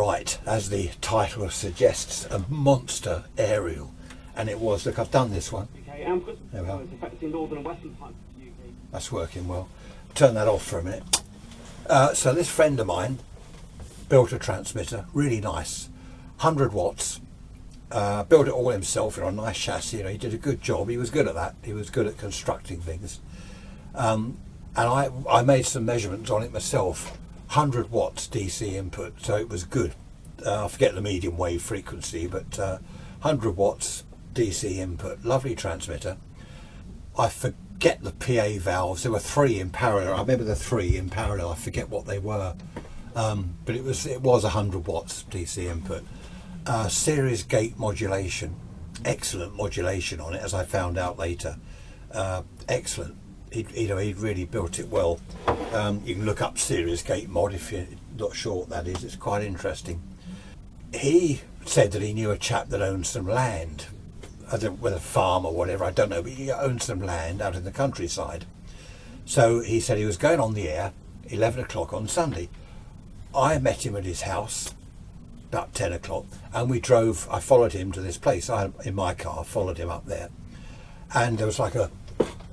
right, as the title suggests, a monster aerial. And it was. Look, I've done this one. Okay, and it's affecting northern and western parts of the UK. That's working well. Turn that off for a minute. So this friend of mine built a transmitter, really nice, 100 watts. Built it all himself, a nice chassis. He did a good job. He was good at that. He was good at constructing things. And I made some measurements on it myself. 100 watts DC input, so it was good. I forget the medium wave frequency, but 100 watts DC input. Lovely transmitter. I forget the PA valves. There were 3 in parallel. I remember the 3 in parallel. I forget what they were, but it was 100 watts DC input. Series gate modulation, excellent modulation on it, as I found out later. Excellent. He'd really built it well. You can look up series gate mod if you're not sure what that is. It's quite interesting. He said that he knew a chap that owned some land, I don't know, with a farm or whatever, I don't know, but he owned some land out in the countryside. So he said he was going on the air 11 o'clock on Sunday. I met him at his house about 10 o'clock, and I followed him to this place. I, in my car, followed him up there, and there was like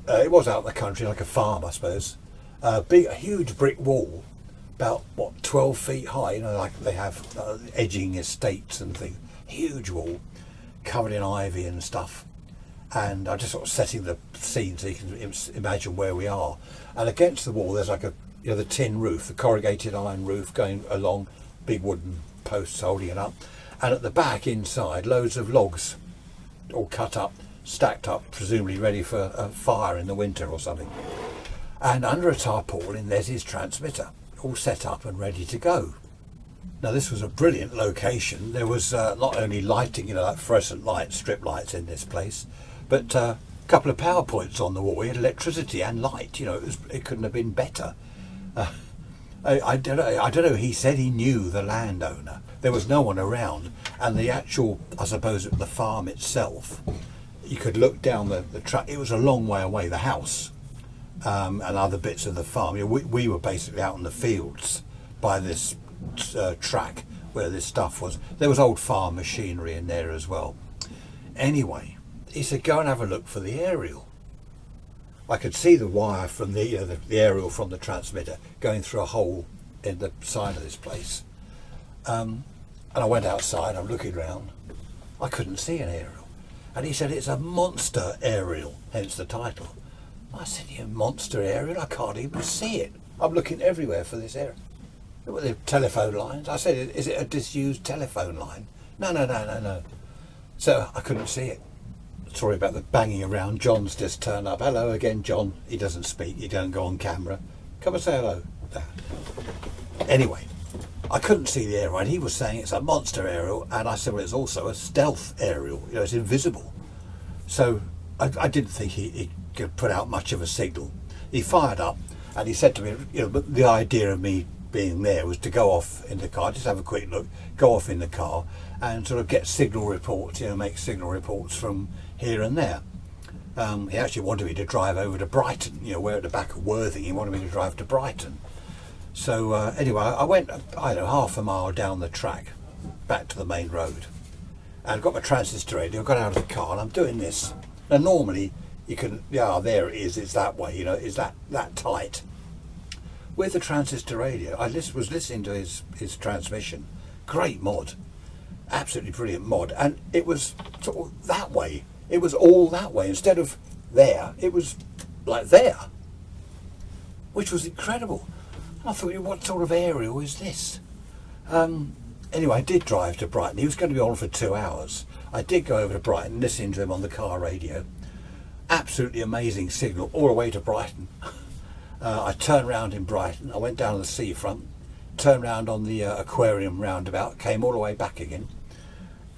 it was out in the country, like a farm, I suppose. A huge brick wall, about 12 feet high. Like they have edging estates and things. Huge wall, covered in ivy and stuff. And I'm just sort of setting the scene so you can imagine where we are. And against the wall, there's like the tin roof, the corrugated iron roof going along, big wooden posts holding it up. And at the back, inside, loads of logs, all cut up, stacked up, presumably ready for a fire in the winter or something. And under a tarpaulin there's his transmitter, all set up and ready to go. Now this was a brilliant location. There was not only lighting, like fluorescent lights, strip lights in this place, but a couple of power points on the wall. We had electricity and light. It couldn't have been better. I don't know. He said he knew the landowner. There was no one around, and the actual, I suppose, the farm itself, you could look down the track. It was a long way away, the house, and other bits of the farm. We were basically out in the fields by this track where this stuff was. There was old farm machinery in there as well. Anyway, he said, go and have a look for the aerial. I could see the wire from the aerial from the transmitter going through a hole in the side of this place. And I went outside, I'm looking around. I couldn't see an aerial. And he said, it's a monster aerial, hence the title. I said, you monster aerial? I can't even see it. I'm looking everywhere for this aerial. Look at the telephone lines. I said, is it a disused telephone line? No. So I couldn't see it. Sorry about the banging around. John's just turned up. Hello again, John. He doesn't speak. He don't go on camera. Come and say hello. Anyway, I couldn't see the aerial, and he was saying it's a monster aerial, and I said, well, it's also a stealth aerial. It's invisible. So I didn't think he could put out much of a signal. He fired up, and he said to me, but the idea of me being there was to go off in the car, just have a quick look, go off in the car, and sort of get signal reports, make signal reports from here and there. He actually wanted me to drive over to Brighton, we're at the back of Worthing. He wanted me to drive to Brighton. So anyway, I went, half a mile down the track, back to the main road, and got my transistor radio, got out of the car, and I'm doing this. Now normally you can, there it is, it's that way, it's that tight. With the transistor radio, I was listening to his transmission. Great mod, absolutely brilliant mod, and it was sort of that way. It was all that way. Instead of there, it was like there, which was incredible. I thought, what sort of aerial is this? Anyway, I did drive to Brighton. He was going to be on for 2 hours. I did go over to Brighton, listening to him on the car radio. Absolutely amazing signal all the way to Brighton. I turned round in Brighton. I went down to the seafront, turned round on the aquarium roundabout, came all the way back again.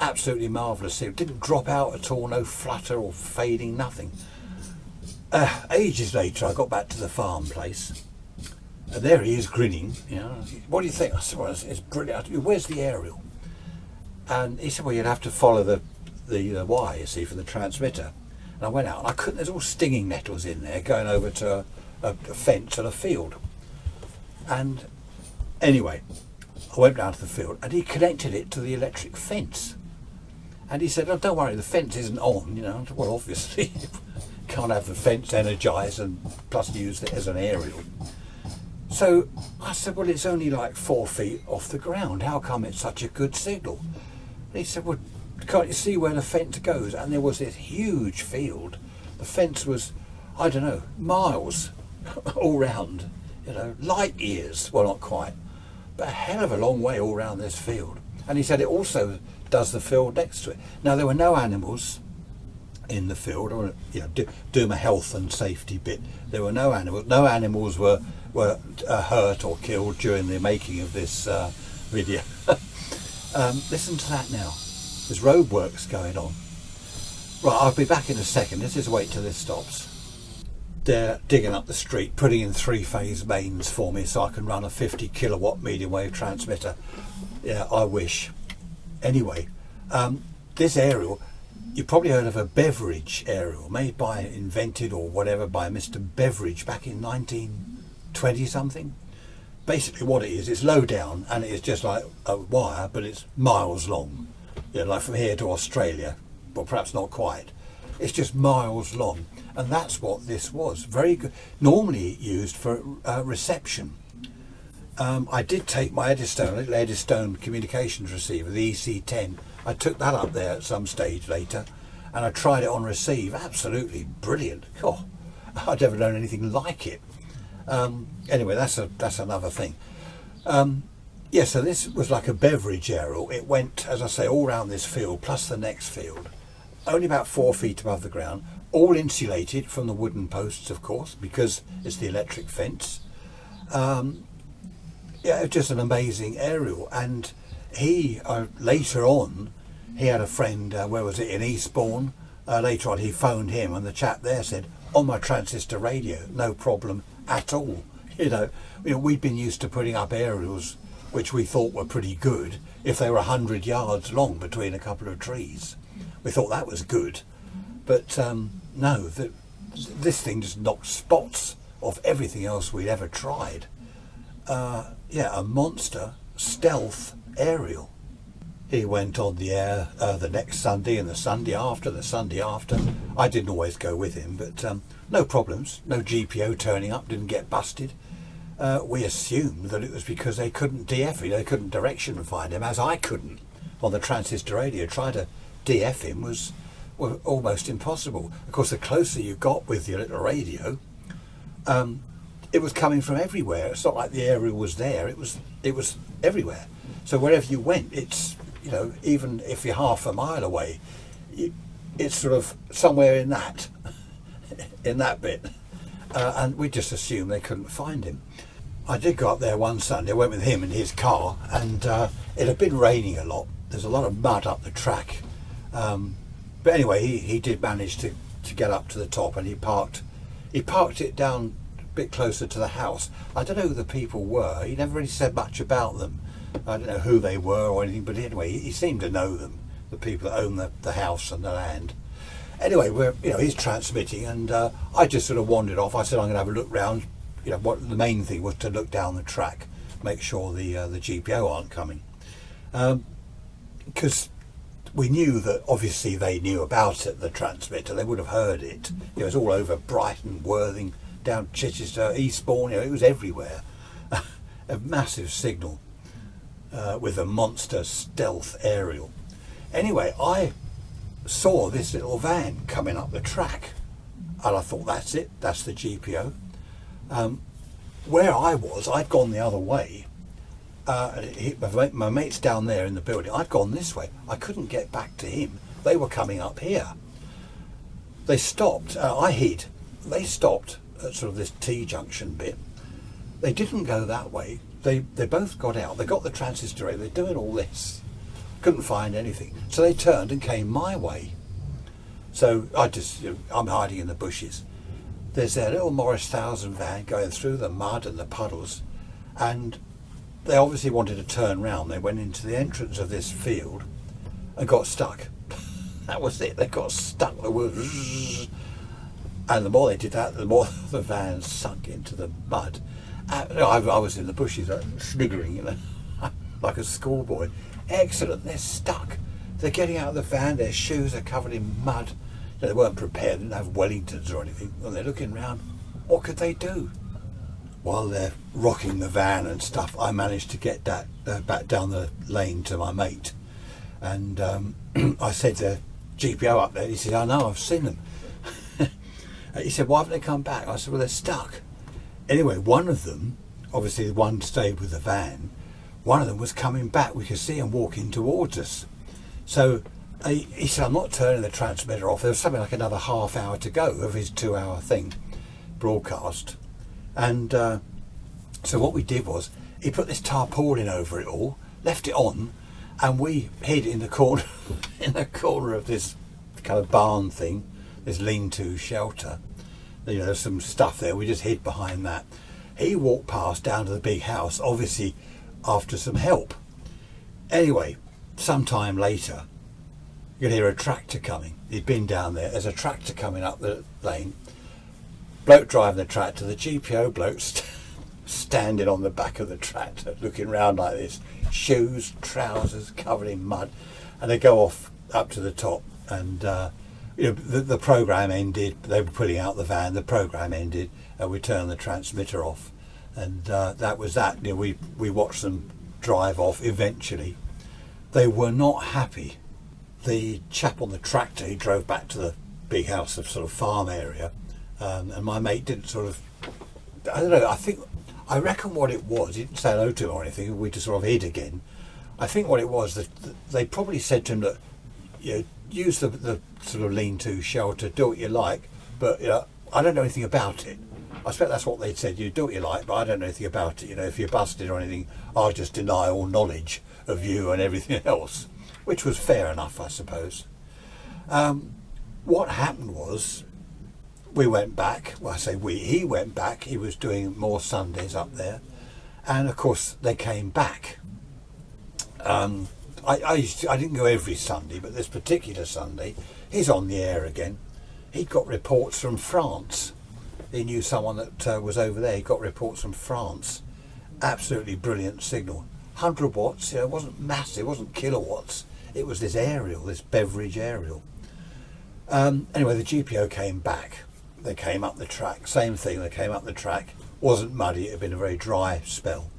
Absolutely marvellous signal. Didn't drop out at all, no flutter or fading, nothing. Ages later, I got back to the farm place. And there he is grinning. What do you think? I said, well, it's brilliant. Where's the aerial? And he said, well, you'd have to follow the wire, you see, from the transmitter. And I went out, and I couldn't. There's all stinging nettles in there, going over to a fence and a field. And anyway, I went down to the field and he connected it to the electric fence. And he said, oh, don't worry, the fence isn't on, you know. Well, obviously, can't have the fence energised and plus use it as an aerial. So I said, well, it's only like 4 feet off the ground. How come it's such a good signal? And he said, well, can't you see where the fence goes? And there was this huge field. The fence was, I don't know, miles all round, you know, light years. Well, not quite, but a hell of a long way all round this field. And he said it also does the field next to it. Now, there were no animals in the field, or, you know, do my health and safety bit. There were no animals. No animals were hurt or killed during the making of this video. Listen to that now. There's roadworks going on. Right, I'll be back in a second. Let's just wait till this stops. They're digging up the street, putting in 3-phase mains for me so I can run a 50 kilowatt medium wave transmitter. Yeah, I wish. Anyway, this aerial, you probably heard of a Beveridge aerial made by, invented or whatever by Mr. Beveridge back in 1920 something. Basically what it is, it's low down and it's just like a wire, but it's miles long. You know, like from here to Australia, well, perhaps not quite. It's just miles long. And that's what this was. Very good. Normally used for reception. I did take my Eddystone communications receiver, the EC10. I took that up there at some stage later, and I tried it on receive. Absolutely brilliant. Oh, I'd never known anything like it. Anyway, that's another thing. Yeah, so this was like a Beveridge aerial. It went, as I say, all around this field, plus the next field. Only about 4 feet above the ground. All insulated from the wooden posts, of course, because it's the electric fence. Yeah, it's just an amazing aerial. And he, later on, he had a friend, where was it, in Eastbourne. Later on, he phoned him, and the chap there said, on my transistor radio, no problem at all. You know, we'd been used to putting up aerials which we thought were pretty good if they were 100 yards long between a couple of trees. We thought that was good. But no, this thing just knocked spots off everything else we'd ever tried. Yeah, a monster stealth aerial. He went on the air the next Sunday and the Sunday after, the Sunday after. I didn't always go with him, but no problems. No GPO turning up, didn't get busted. We assumed that it was because they couldn't DF him, they couldn't direction find him, as I couldn't on the transistor radio. Trying to DF him was almost impossible. Of course, the closer you got with your little radio, it was coming from everywhere. It's not like the aerial was there, it was everywhere. So wherever you went, it's, you know, even if you're half a mile away, it's sort of somewhere in that bit. And we just assumed they couldn't find him. I did go up there one Sunday. I went with him in his car, and it had been raining a lot. There's a lot of mud up the track. But anyway, he did manage to get up to the top, and he parked it down a bit closer to the house. I don't know who the people were. He never really said much about them. I don't know who they were or anything, but anyway, he seemed to know them, the people that own the house and the land. Anyway, he's transmitting, and I just sort of wandered off. I said I'm going to have a look round. You know, what the main thing was to look down the track, make sure the GPO aren't coming, because we knew that obviously they knew about it. The transmitter, they would have heard it. It was all over Brighton, Worthing, down Chichester, Eastbourne. It was everywhere. A massive signal with a monster stealth aerial. Anyway, I saw this little van coming up the track, and I thought, that's it, that's the GPO. Where I was, I'd gone the other way. My mate's down there in the building. I'd gone this way. I couldn't get back to him. They were coming up here. They stopped. I hid. They stopped at sort of this T-junction bit. They didn't go that way. They both got out. They got the transistor radio. They're doing all this. Couldn't find anything. So they turned and came my way. So I'm hiding in the bushes. There's their little Morris 1000 van going through the mud and the puddles, and they obviously wanted to turn round. They went into the entrance of this field and got stuck. That was it. They got stuck. And the more they did that, the more the van sunk into the mud. I was in the bushes, sniggering, you know. like a schoolboy. Excellent, they're stuck. They're getting out of the van, their shoes are covered in mud. They weren't prepared, they didn't have Wellingtons or anything. And they're looking around, what could they do? While they're rocking the van and stuff, I managed to get that back down the lane to my mate. And I said to GPO up there, he said, I know, I've seen them. He said, why haven't they come back? I said, well, they're stuck. Anyway, one of them, obviously the one stayed with the van, one of them was coming back. We could see him walking towards us. So he said, I'm not turning the transmitter off. There was something like another half hour to go of his 2 hour thing, broadcast. And so what we did was, he put this tarpaulin over it all, left it on, and we hid in the corner, in the corner of this kind of barn thing, this lean-to shelter. You know, there's some stuff there. We just hid behind that. He walked past down to the big house, obviously after some help. Anyway, sometime later, you could hear a tractor coming. He'd been down there. There's a tractor coming up the lane. Bloke driving the tractor. The GPO bloke standing on the back of the tractor, looking round like this. Shoes, trousers covered in mud, and they go off up to the top. And you know, the program ended. They were putting out the van. The program ended, and we turned the transmitter off. And that was that. You know, we watched them drive off. Eventually, they were not happy. The chap on the tractor, he drove back to the big house, of sort of farm area, and my mate didn't sort of, I don't know, I reckon what it was, he didn't say hello to him or anything, we just sort of hid again. I think what it was, that they probably said to him that, you know, use the sort of lean-to shelter, do what you like, but you know, I don't know anything about it. I expect that's what they'd said, you do what you like, but I don't know anything about it. You know, if you're busted or anything, I'll just deny all knowledge of you and everything else, which was fair enough, I suppose. What happened was, we went back. Well, I say we. He went back. He was doing more Sundays up there, and of course they came back. I didn't go every Sunday, but this particular Sunday, he's on the air again. He got reports from France. He knew someone that was over there. He got reports from France. Absolutely brilliant signal. 100 watts. You know, it wasn't massive. It wasn't kilowatts. It was this aerial, this Beveridge aerial. Anyway, the GPO came back. They came up the track. Same thing. They came up the track. Wasn't muddy. It had been a very dry spell.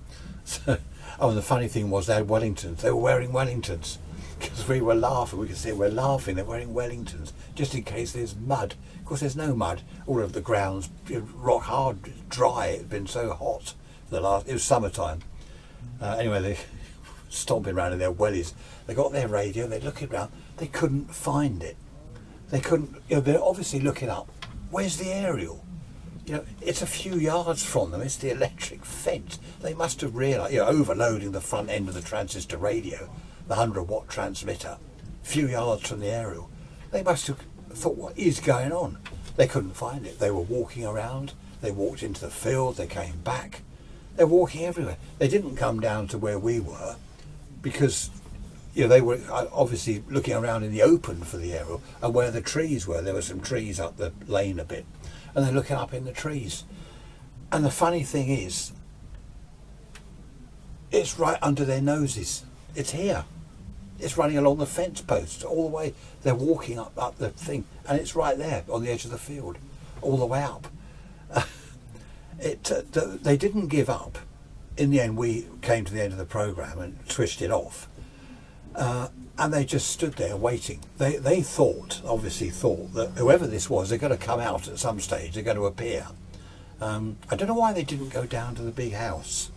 So, oh, and the funny thing was they had Wellingtons. They were wearing Wellingtons because we were laughing. We could see we're laughing. They're wearing Wellingtons just in case there's mud. Of course, there's no mud. All of the ground's rock hard, dry. It had been so hot for the last. It was summertime. Anyway, they stomping around in their wellies. They got their radio. They're looking around. They couldn't find it. They couldn't. You know, they're obviously looking up. Where's the aerial? You know, it's a few yards from them. It's the electric fence. They must have realised, you know, overloading the front end of the transistor radio, the 100-watt transmitter, a few yards from the aerial. They must have thought, what is going on? They couldn't find it. They were walking around. They walked into the field. They came back. They're walking everywhere. They didn't come down to where we were because, you know, they were obviously looking around in the open for the aerial and where the trees were. There were some trees up the lane a bit. And they're looking up in the trees. And the funny thing is, it's right under their noses. It's here. It's running along the fence posts all the way. They're walking up the thing, and it's right there on the edge of the field, all the way up. They didn't give up. In the end, we came to the end of the programme and switched it off. And they just stood there waiting. They obviously thought that whoever this was, they're going to come out at some stage, they're going to appear. I don't know why they didn't go down to the big house.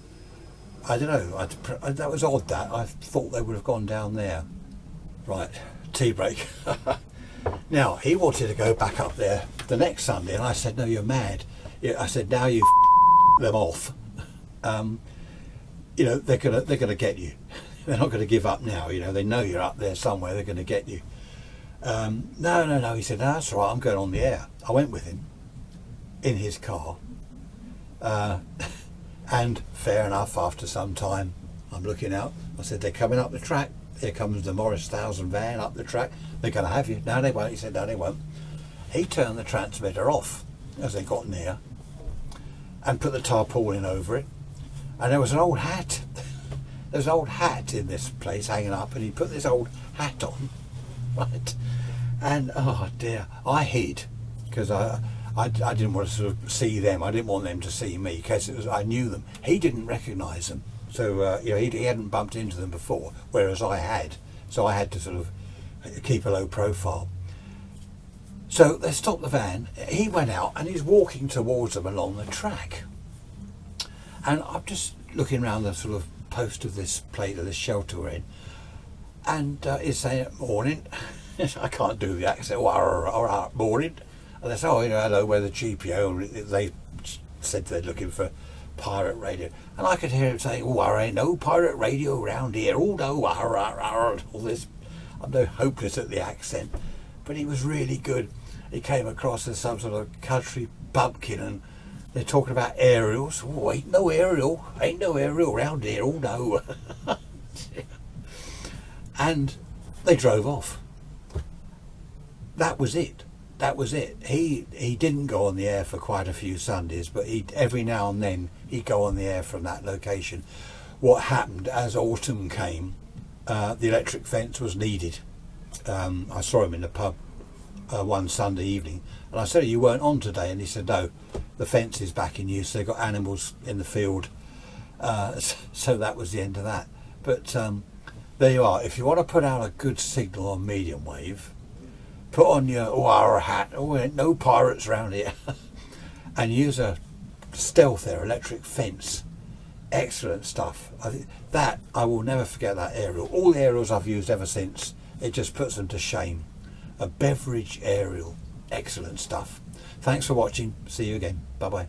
I don't know, that was odd that. I thought they would have gone down there. Right, tea break. Now, he wanted to go back up there the next Sunday, and I said, no, you're mad. I said, now you've them off. You know, they're gonna get you. They're not going to give up now, you know, they know you're up there somewhere, they're going to get you. No, he said, no, that's all right, I'm going on the air. I went with him in his car. And fair enough, after some time, I'm looking out. I said, they're coming up the track. Here comes the Morris 1000 van up the track. They're going to have you. No, they won't. He said, no, they won't. He turned the transmitter off as they got near and put the tarpaulin over it. And there was an old hat. there's an old hat in this place hanging up, and he put this old hat on, right? And oh dear, I hid because I didn't want to sort of see them. I didn't want them to see me because I knew them. He didn't recognise them, so you know, he hadn't bumped into them before, whereas I had. So I had to sort of keep a low profile. So they stopped the van. He went out and he's walking towards them along the track. And I'm just looking around the sort of post of this plate of this shelter we're in, and he's saying, "Morning." I can't do the accent. "Oh, morning." And they say, "Oh, you know, hello, we're the GPO." They said they're looking for pirate radio, and I could hear him saying, "Oh, there ain't no pirate radio around here. Oh no, all this." I'm no hopeless at the accent, but he was really good. He came across as some sort of country bumpkin, and they're talking about aerials. "Oh, ain't no aerial around here. Oh no." And they drove off. That was it. He didn't go on the air for quite a few Sundays, but every now and then he'd go on the air from that location. What happened as autumn came, the electric fence was needed. I saw him in the pub one Sunday evening, and I said, "You weren't on today?" And he said, "No, the fence is back in use. They've got animals in the field." So that was the end of that. But there you are. If you want to put out a good signal on medium wave, put on your wire hat. "Oh, ain't no pirates around here." And use a stealth there, electric fence. Excellent stuff. I will never forget that aerial. All the aerials I've used ever since, it just puts them to shame. A beverage aerial. Excellent stuff. Thanks for watching. See you again. Bye bye.